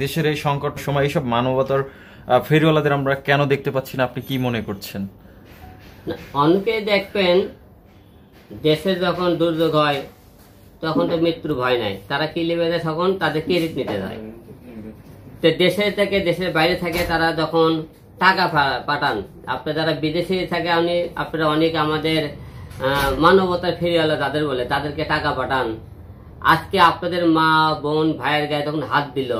দেশের এই সংকট সময় এইসব মানবতার ফেরিওয়ালাদের আমরা কেন দেখতে পাচ্ছি না, আপনি কি মনে করছেন? অনেকে দেখবেন দেশে যখন দুর্যোগ হয় তখন তো মৃত্যুর ভয় নাই, তারা কি নেবে যায় তখন তাদের ক্রেডিট নিতে যায়। তো দেশে থেকে দেশের বাইরে থাকে তারা যখন টাকা পাঠান, আপনার যারা বিদেশে থাকে আপনারা অনেক আমাদের মানবতার ফেরিওয়ালা যাদের বলে তাদেরকে টাকা পাঠান। আজকে আপনাদের মা বোন ভাইয়ের গায়ে তখন হাত দিল,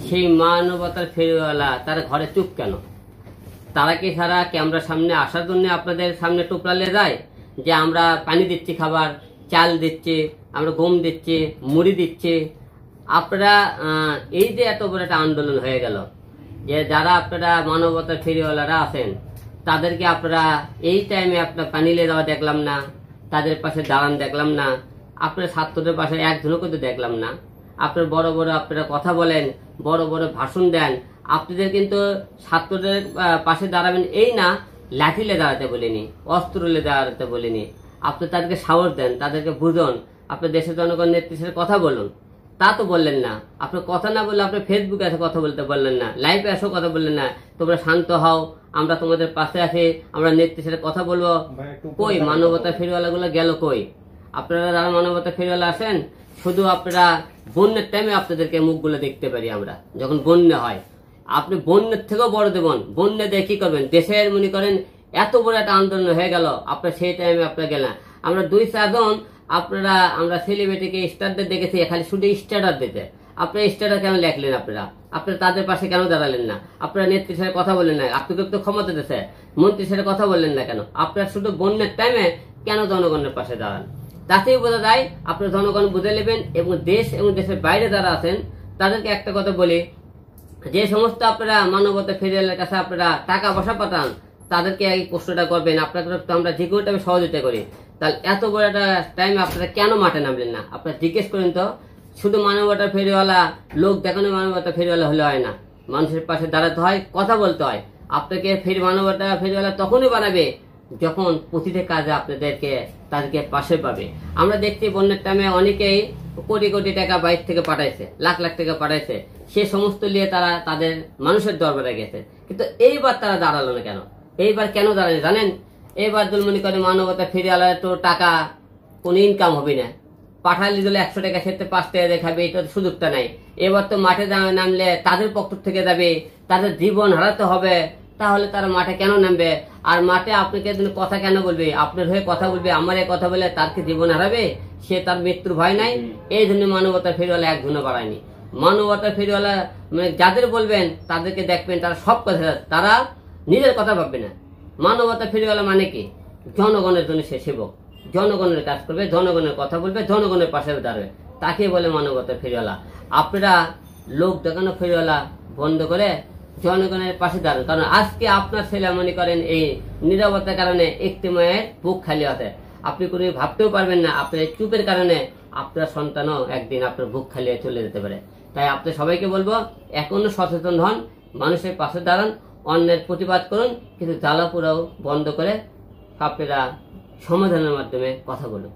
সেই মানবতার ফেরিওয়ালা তারা ঘরে চুপ কেন? তারা কি সারা ক্যামেরার সামনে আসার জন্য আপনাদের সামনে টুকরালে যায় যে আমরা পানি দিচ্ছি, খাবার চাল দিচ্ছি, আমরা গম দিচ্ছি, মুড়ি দিচ্ছি? আপনারা এই যে এত বড় একটা আন্দোলন হয়ে গেল যে যারা আপনারা মানবতার ফেরিওয়ালারা আছেন তাদেরকে আপনারা এই টাইমে আপনার পানি নিয়ে যাওয়া দেখলাম না, তাদের পাশে দাঁড়ান দেখলাম না, আপনার ছাত্রদের পাশে একজনও কিন্তু দেখলাম না। আপনার বড় বড় আপনারা কথা বলেন, বড় বড় ভাষণ দেন, আপনাদের কিন্তু ছাত্রদের পাশে দাঁড়াবেন এই না, লাঠিলে দাঁড়াতে বলিনি, অস্ত্রলে দাঁড়াতে বলিনি। আপনি তাদেরকে সাহস দেন, তাদেরকে বুঝুন, আপনার দেশের জনগণ নেতৃত্বের কথা বলুন, তা তো বললেন না। আপনার কথা না বললে আপনি ফেসবুকে এসে কথা বলতে বললেন না, লাইভে এসেও কথা বললেন না, তোমরা শান্ত হও, আমরা তোমাদের পাশে আছি, আমরা নেতৃত্বের কথা বলবো। কই মানবতা ফেরিওয়ালা গুলো গেল কই? আপনারা যারা মানবতা ফেরিওয়ালা আছেন, শুধু আপনারা বন্যার টাইমে আপনাদেরকে মুখগুলো দেখতে পারি আমরা, যখন বন্যা হয়। আপনি বন্যার থেকেও বড় দেবেন, বন্যা দিয়ে কি করবেন? দেশের মনে করেন এত বড় একটা আন্দোলন হয়ে গেল, আপনার সেই টাইমে আপনারা গেলেন। আমরা 2-4 জন আমরা সেলিব্রিটিকে স্টারদের দেখেছি খালি শুধু স্ট্যাটাস দিতে। আপনারা স্ট্যাটাস কেন লেখলেন? আপনারা তাদের পাশে কেন দাঁড়ালেন না? আপনারা নেত্রীর সাথে কথা বললেন না? আপনাকে তো ক্ষমতা দিতেছে, মন্ত্রীর সাথে কথা বললেন না কেন? আপনারা শুধু বন্যার টাইমে কেন জনগণের পাশে দাঁড়ান? তাতেই বোঝা যায় আপনারা জনগণ বুঝে নেবেন। এবং দেশ এবং দেশের বাইরে যারা আছেন তাদেরকে একটা কথা বলি, যে সমস্ত আপনারা মানবতা ফেরিওয়ালার কাছে আপনারা টাকা পয়সা পাঠান তাদেরকে এই প্রশ্নটা করবেন, আপনাদের তো আমরা যে কোনো টাইমে সহযোগিতা করি, তাহলে এত বড় একটা টাইমে আপনারা কেন মাঠে নামলেন না? আপনারা জিজ্ঞেস করেন তো। শুধু মানবতা ফেরিওয়ালা লোক দেখানো মানবতা ফেরিওয়ালা হলে হয় না, মানুষের পাশে দাঁড়াতে হয়, কথা বলতে হয়। আপনাকে মানবতা ফেরিওয়ালা তখনই বানাবে যখন প্রতিটি কাজে তাদেরকে পাশে পাবে। আমরা দেখছি বন্যার টাইমে অনেকেই কোটি কোটি টাকা বাইরে থেকে পাঠাইছে, লাখ লাখ টাকা পাঠাইছে, সে সমস্ত নিয়ে তারা তাদের মানুষের দরবারে গেছে। কিন্তু এইবার তারা দাঁড়ালো না কেন? এইবার কেন দাঁড়ালো জানেন? এইবার মনে করে মানবতা ফেরিওয়ালা তো টাকা কোন ইনকাম হবে না, পাঠালি দিলে 100 টাকা সেতে 5 টাকা দেখাবে, এটা সুযোগটা নাই। এবার তো মাঠে নামলে তাদের পক্ষ থেকে যাবে, তাদের জীবন হারাতে হবে, তাহলে তারা মাঠে কেন নামবে? আর মাঠে আপনাকে কথা কেন বলবে? আপনার হয়ে কথা বলবে, আমার কথা বলে তার কি জীবন হারাবে? সে তার মৃত্যুর ভয় নাই। এই জন্য মানবতা ফেরিওয়ালা একজনও বাড়ায়নি। মানবতা ফেরিওয়ালা মানে যাদের বলবেন তাদেরকে দেখবেন তারা সব কথা, তারা নিজের কথা ভাববে না। মানবতা ফেরিওয়ালা মানে কি? জনগণের জন্য সে সেবক, জনগণের কাজ করবে, জনগণের কথা বলবে, জনগণের পাশে দাঁড়াবে, তাকে বলে মানবতা ফেরিওয়ালা। আপনারা লোক দেখানো ফেরিওয়ালা বন্ধ করে জনগণের পাশে দাঁড়ান। কারণ আজকে আপনার ছেলে মনে করেন এই নীরবতার কারণে একটি মায়ের বুক খালি হতে, আপনি কোনো ভাবতেও পারবেন না। আপনার চুপের কারণে আপনার সন্তানও একদিন আপনার বুক খালিয়ে চলে যেতে পারে। তাই আপনি সবাইকে বলবো, এখনো সচেতন হন, মানুষের পাশে দাঁড়ান, অন্যের প্রতিবাদ করুন, কিন্তু জ্বালাপোড়াও বন্ধ করে আপনারা সমাধানের মাধ্যমে কথা বলুন।